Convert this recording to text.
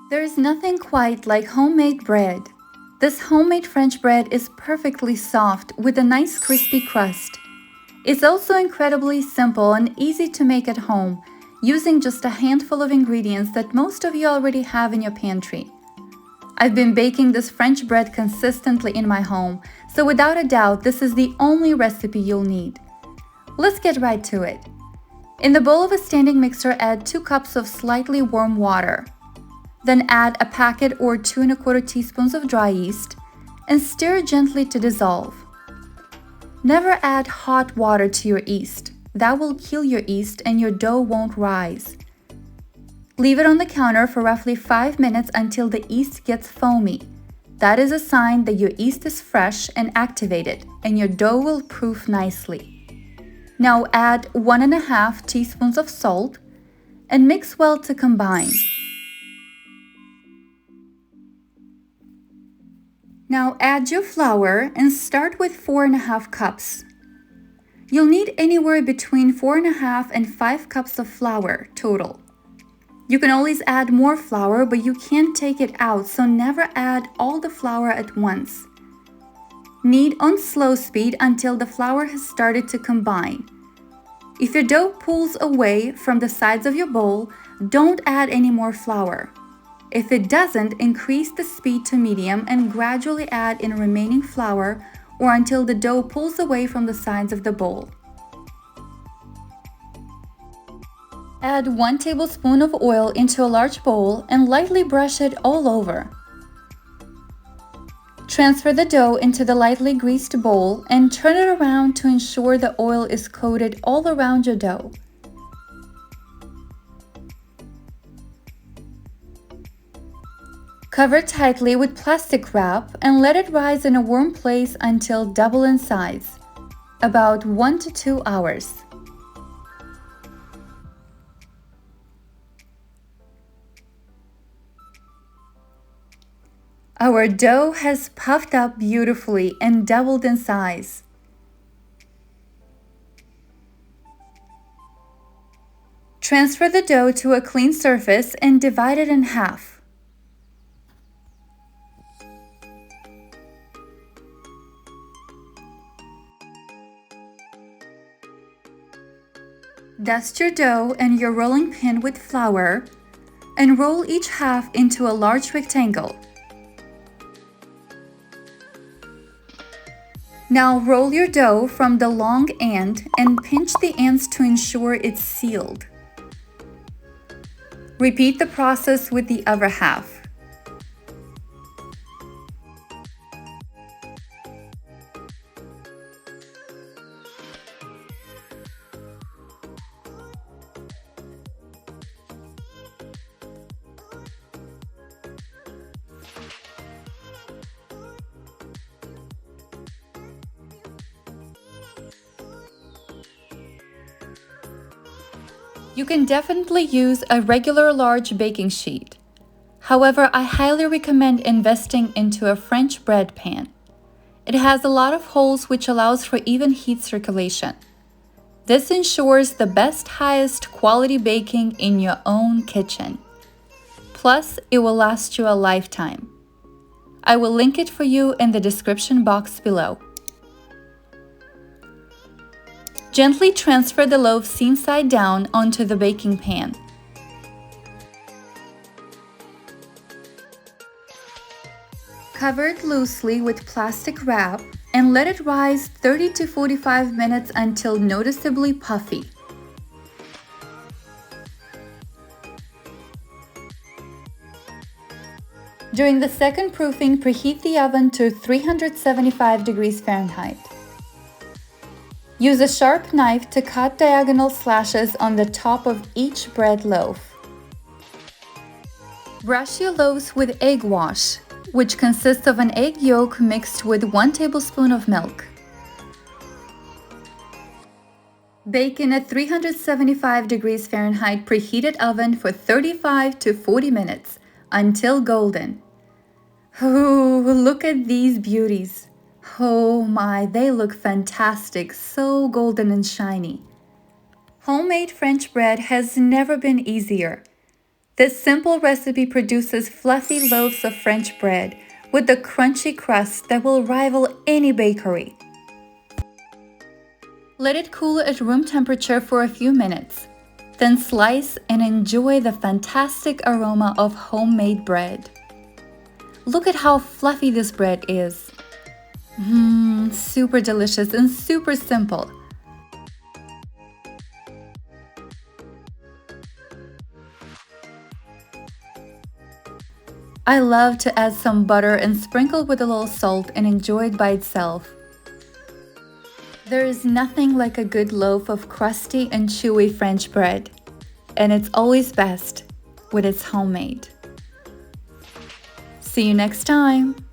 There is nothing quite like homemade bread. This homemade French bread is perfectly soft with a nice crispy crust. It's also incredibly simple and easy to make at home, using just a handful of ingredients that most of you already have in your pantry. I've been baking this French bread consistently in my home, so without a doubt, this is the only recipe you'll need. Let's get right to it. In the bowl of a standing mixer, add 2 cups of slightly warm water. Then add a packet or 2 1/4 teaspoons of dry yeast and stir gently to dissolve. Never add hot water to your yeast. That will kill your yeast and your dough won't rise. Leave it on the counter for roughly 5 minutes until the yeast gets foamy. That is a sign that your yeast is fresh and activated and your dough will proof nicely. Now add 1 1/2 teaspoons of salt and mix well to combine. Now add your flour and start with 4 1/2 cups. You'll need anywhere between 4 1/2 and 5 cups of flour total. You can always add more flour, but you can't take it out, so never add all the flour at once. Knead on slow speed until the flour has started to combine. If your dough pulls away from the sides of your bowl, don't add any more flour. If it doesn't, increase the speed to medium and gradually add in remaining flour or until the dough pulls away from the sides of the bowl. Add 1 tablespoon of oil into a large bowl and lightly brush it all over. Transfer the dough into the lightly greased bowl and turn it around to ensure the oil is coated all around your dough. Cover tightly with plastic wrap and let it rise in a warm place until double in size, about 1 to 2 hours. Our dough has puffed up beautifully and doubled in size. Transfer the dough to a clean surface and divide it in half. Dust your dough and your rolling pin with flour and roll each half into a large rectangle. Now roll your dough from the long end and pinch the ends to ensure it's sealed. Repeat the process with the other half. You can definitely use a regular large baking sheet. However, I highly recommend investing into a French bread pan. It has a lot of holes which allows for even heat circulation. This ensures the best, highest quality baking in your own kitchen. Plus, it will last you a lifetime. I will link it for you in the description box below. Gently transfer the loaf seam side down onto the baking pan. Cover it loosely with plastic wrap and let it rise 30 to 45 minutes until noticeably puffy. During the second proofing, preheat the oven to 375 degrees Fahrenheit. Use a sharp knife to cut diagonal slashes on the top of each bread loaf. Brush your loaves with egg wash, which consists of an egg yolk mixed with 1 tablespoon of milk. Bake in a 375 degrees Fahrenheit preheated oven for 35 to 40 minutes until golden. Ooh, look at these beauties! Oh my, they look fantastic, so golden and shiny. Homemade French bread has never been easier. This simple recipe produces fluffy loaves of French bread with a crunchy crust that will rival any bakery. Let it cool at room temperature for a few minutes. Then slice and enjoy the fantastic aroma of homemade bread. Look at how fluffy this bread is. Super delicious and super simple. I love to add some butter and sprinkle with a little salt and enjoy it by itself. There is nothing like a good loaf of crusty and chewy French bread, and it's always best when it's homemade. See you next time!